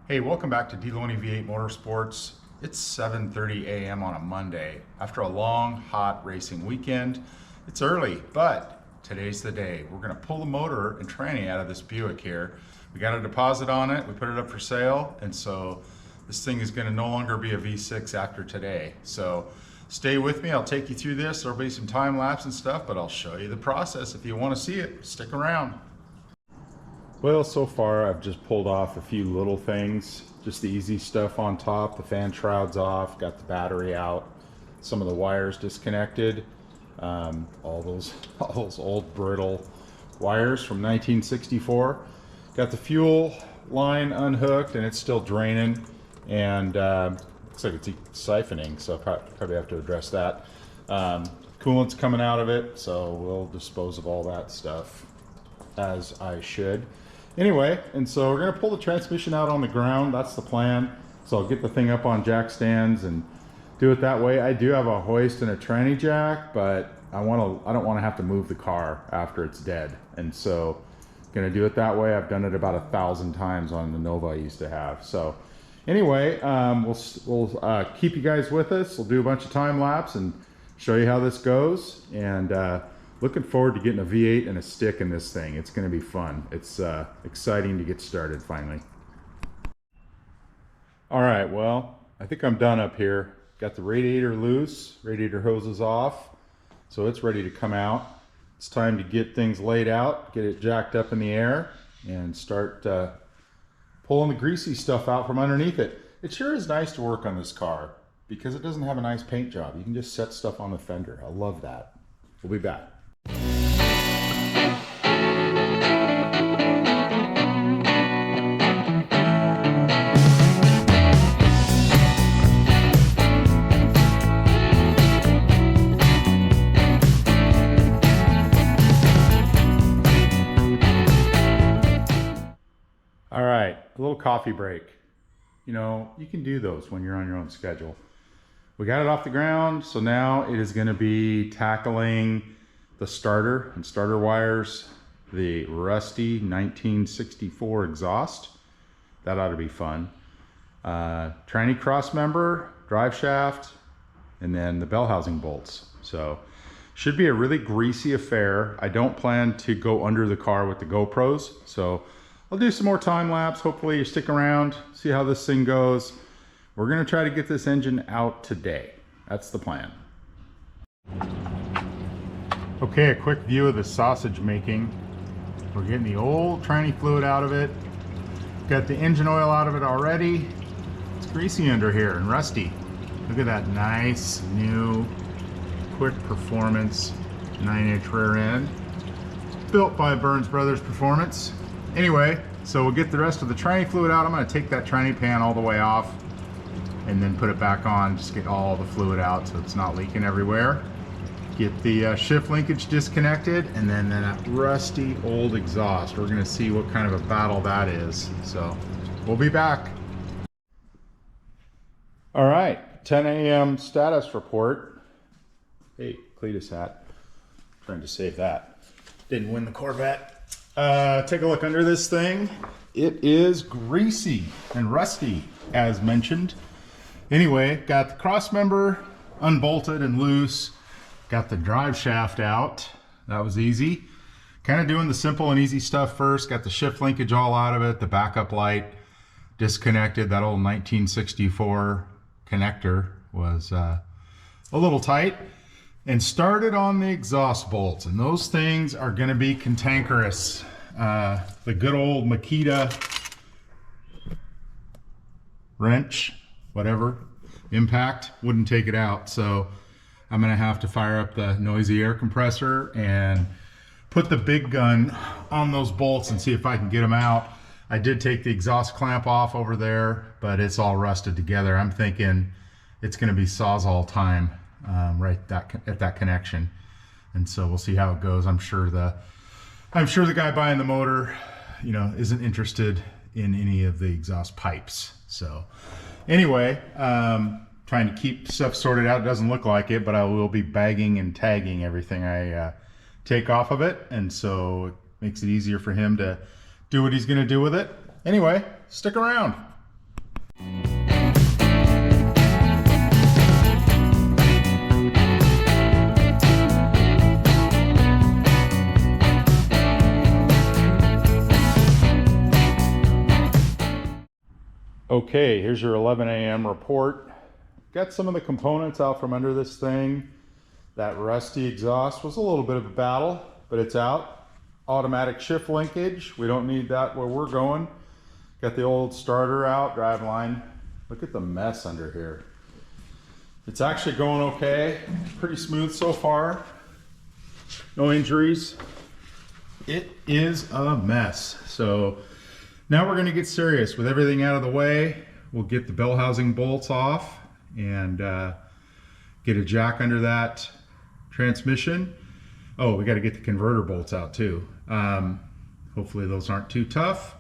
Hey, welcome back to DeLoney V8 Motorsports. It's 7:30 a.m. on a Monday. After a long, hot racing weekend, it's early, but today's the day. We're gonna pull the motor and tranny out of this Buick here. We got a deposit on it, we put it up for sale, and so this thing is gonna no longer be a V6 after today. So stay with me, I'll take you through this. There'll be some time lapse and stuff, but I'll show you the process. If you wanna see it, stick around. Well, so far I've just pulled off a few little things, just the easy stuff on top. The fan shroud's off, got the battery out, some of the wires disconnected, all those old brittle wires from 1964. Got the fuel line unhooked and it's still draining, and looks like it's siphoning, so I'll probably have to address that. Coolant's coming out of it, so we'll dispose of all that stuff as I should. Anyway, and so we're gonna pull the transmission out on the ground. That's the plan. So I'll get the thing up on jack stands and do it that way. I do have a hoist and a tranny jack, but I don't want to have to move the car after it's dead, and so gonna do it that way. I've done it about 1,000 times on the Nova I used to have. So anyway, we'll keep you guys with us. We'll do a bunch of time lapse and show you how this goes, and looking forward to getting a V8 and a stick in this thing. It's going to be fun. It's exciting to get started finally. All right, well, I think I'm done up here. Got the radiator loose, radiator hoses off, so it's ready to come out. It's time to get things laid out, get it jacked up in the air, and start pulling the greasy stuff out from underneath it. It sure is nice to work on this car because it doesn't have a nice paint job. You can just set stuff on the fender. I love that. We'll be back. All right, a little coffee break. You know, you can do those when you're on your own schedule. We got it off the ground, so now it is going to be tackling the starter and starter wires, the rusty 1964 exhaust. That ought to be fun. Tranny cross member, drive shaft, and then the bell housing bolts. So should be a really greasy affair. I don't plan to go under the car with the GoPros, so I'll do some more time lapse. Hopefully you stick around, see how this thing goes. We're gonna try to get this engine out today. That's the plan. Okay, a quick view of the sausage making. We're getting the old tranny fluid out of it. Got the engine oil out of it already. It's greasy under here and rusty. Look at that nice, new, quick performance 9-inch rear end. Built by Burns Brothers Performance. Anyway, so we'll get the rest of the tranny fluid out. I'm gonna take that tranny pan all the way off and then put it back on, just get all the fluid out so it's not leaking everywhere. Get the shift linkage disconnected, and then that rusty old exhaust. We're gonna see what kind of a battle that is. So we'll be back. All right, 10 a.m. status report. Hey, Cletus hat. Trying to save that. Didn't win the Corvette. Take a look under this thing. It is greasy and rusty, as mentioned. Anyway, got the cross member unbolted and loose. Got the drive shaft out. That was easy. Kind of doing the simple and easy stuff first. Got the shift linkage all out of it. The backup light disconnected. That old 1964 connector was a little tight. And started on the exhaust bolts. And those things are going to be cantankerous. The good old Makita wrench, whatever, impact, wouldn't take it out. So I'm gonna have to fire up the noisy air compressor and put the big gun on those bolts and see if I can get them out. I did take the exhaust clamp off over there, but it's all rusted together. I'm thinking it's gonna be Sawzall time right at that connection. And so we'll see how it goes. I'm sure the guy buying the motor, you know, isn't interested in any of the exhaust pipes. So anyway, trying to keep stuff sorted out. It doesn't look like it, but I will be bagging and tagging everything I take off of it, and so it makes it easier for him to do what he's going to do with it. Anyway, stick around. Okay, here's your 11 a.m. report. Got some of the components out from under this thing. That rusty exhaust was a little bit of a battle, but it's out. Automatic shift linkage, we don't need that where we're going. Got the old starter out, driveline. Look at the mess under here. It's actually going okay, pretty smooth so far. No injuries. It is a mess. So now we're gonna get serious. With everything out of the way, we'll get the bell housing bolts off and get a jack under that transmission. Oh, we got to get the converter bolts out too. Hopefully those aren't too tough.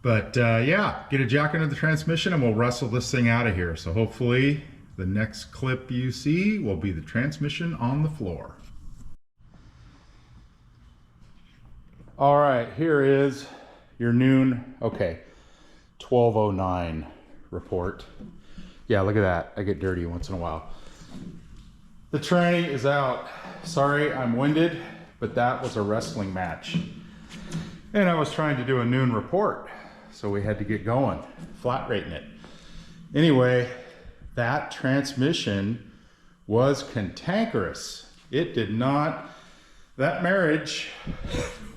But yeah, get a jack under the transmission and we'll wrestle this thing out of here. So hopefully the next clip you see will be the transmission on the floor. All right, here is your noon, okay, 12:09 report. Yeah, look at that. I get dirty once in a while. The tranny is out. Sorry, I'm winded, but that was a wrestling match. And I was trying to do a noon report, so we had to get going, flat rating it. Anyway, that transmission was cantankerous. It did not, that marriage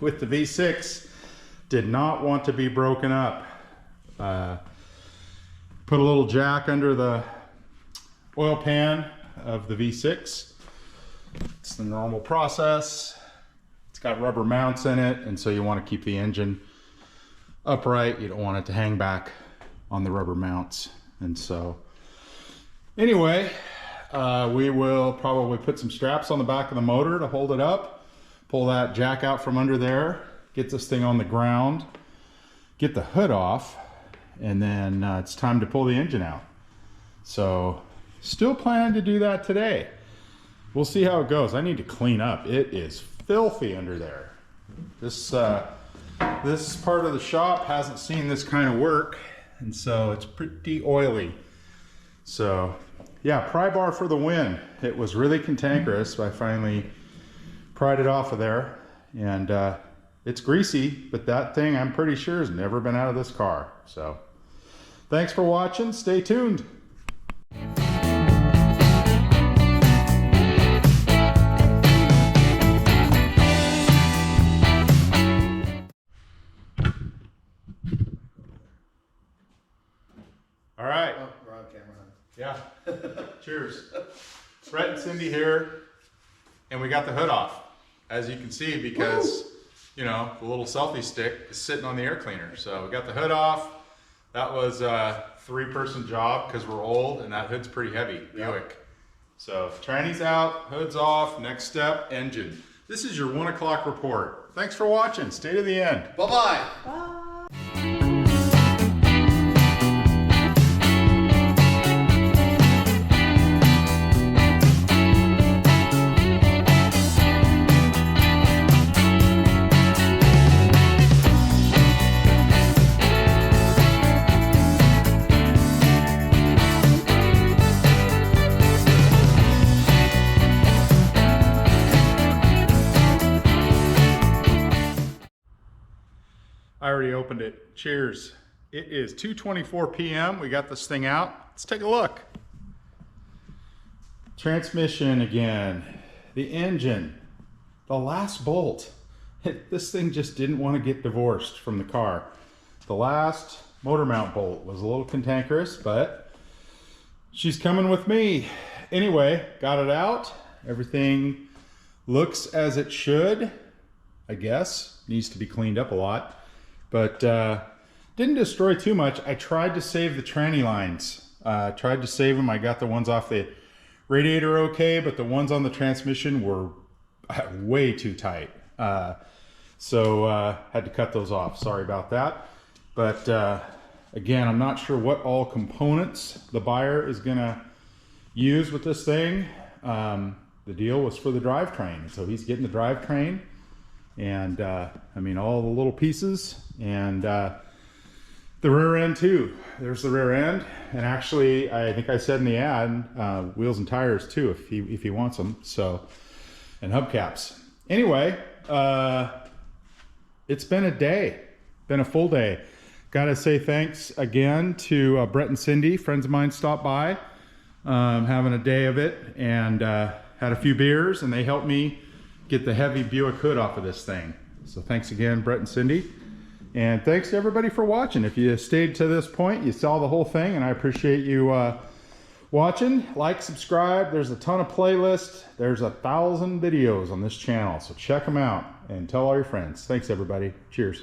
with the V6 did not want to be broken up. Put a little jack under the oil pan of the V6. It's the normal process. It's got rubber mounts in it, and so you want to keep the engine upright. You don't want it to hang back on the rubber mounts. And so anyway, we will probably put some straps on the back of the motor to hold it up, pull that jack out from under there, get this thing on the ground, get the hood off, and then it's time to pull the engine out. So still planning to do that today. We'll see how it goes. I need to clean up. It is filthy under there. This part of the shop hasn't seen this kind of work, and so it's pretty oily. So yeah, pry bar for the win. It was really cantankerous. I finally pried it off of there, and it's greasy, but that thing I'm pretty sure has never been out of this car. So thanks for watching. Stay tuned. All right. Oh, we're on camera, huh? Yeah. Cheers. Brett and Cindy here, and we got the hood off, as you can see, because you know, the little selfie stick is sitting on the air cleaner. So we got the hood off. That was a 3-person job because we're old and that hood's pretty heavy, Buick. So tranny's out, hood's off, next step, engine. This is your 1 o'clock report. Thanks for watching. Stay to the end. Bye-bye. Bye. I already opened it. Cheers. It is 2:24 p.m. We got this thing out. Let's take a look. Transmission again. The engine. The last bolt. This thing just didn't want to get divorced from the car. The last motor mount bolt was a little cantankerous, but she's coming with me. Anyway, got it out. Everything looks as it should, I guess. Needs to be cleaned up a lot. But didn't destroy too much. I tried to save the tranny lines. Tried to save them. I got the ones off the radiator okay, but the ones on the transmission were way too tight. So had to cut those off. Sorry about that. But again, I'm not sure what all components the buyer is gonna use with this thing. The deal was for the drivetrain. So he's getting the drivetrain. And I mean all the little pieces, and The rear end too. There's the rear end, and actually, I think I said in the ad, wheels and tires too, if he wants them. So, and hubcaps. Anyway, it's been a day, been a full day. Got to say thanks again to Brett and Cindy, friends of mine, stopped by, having a day of it, and had a few beers, and they helped me get the heavy Buick hood off of this thing. So thanks again, Brett and Cindy. And thanks to everybody for watching. If you stayed to this point, you saw the whole thing, and I appreciate you watching. Like, subscribe. There's a ton of playlists. There's 1,000 videos on this channel, so check them out and tell all your friends. Thanks, everybody. Cheers.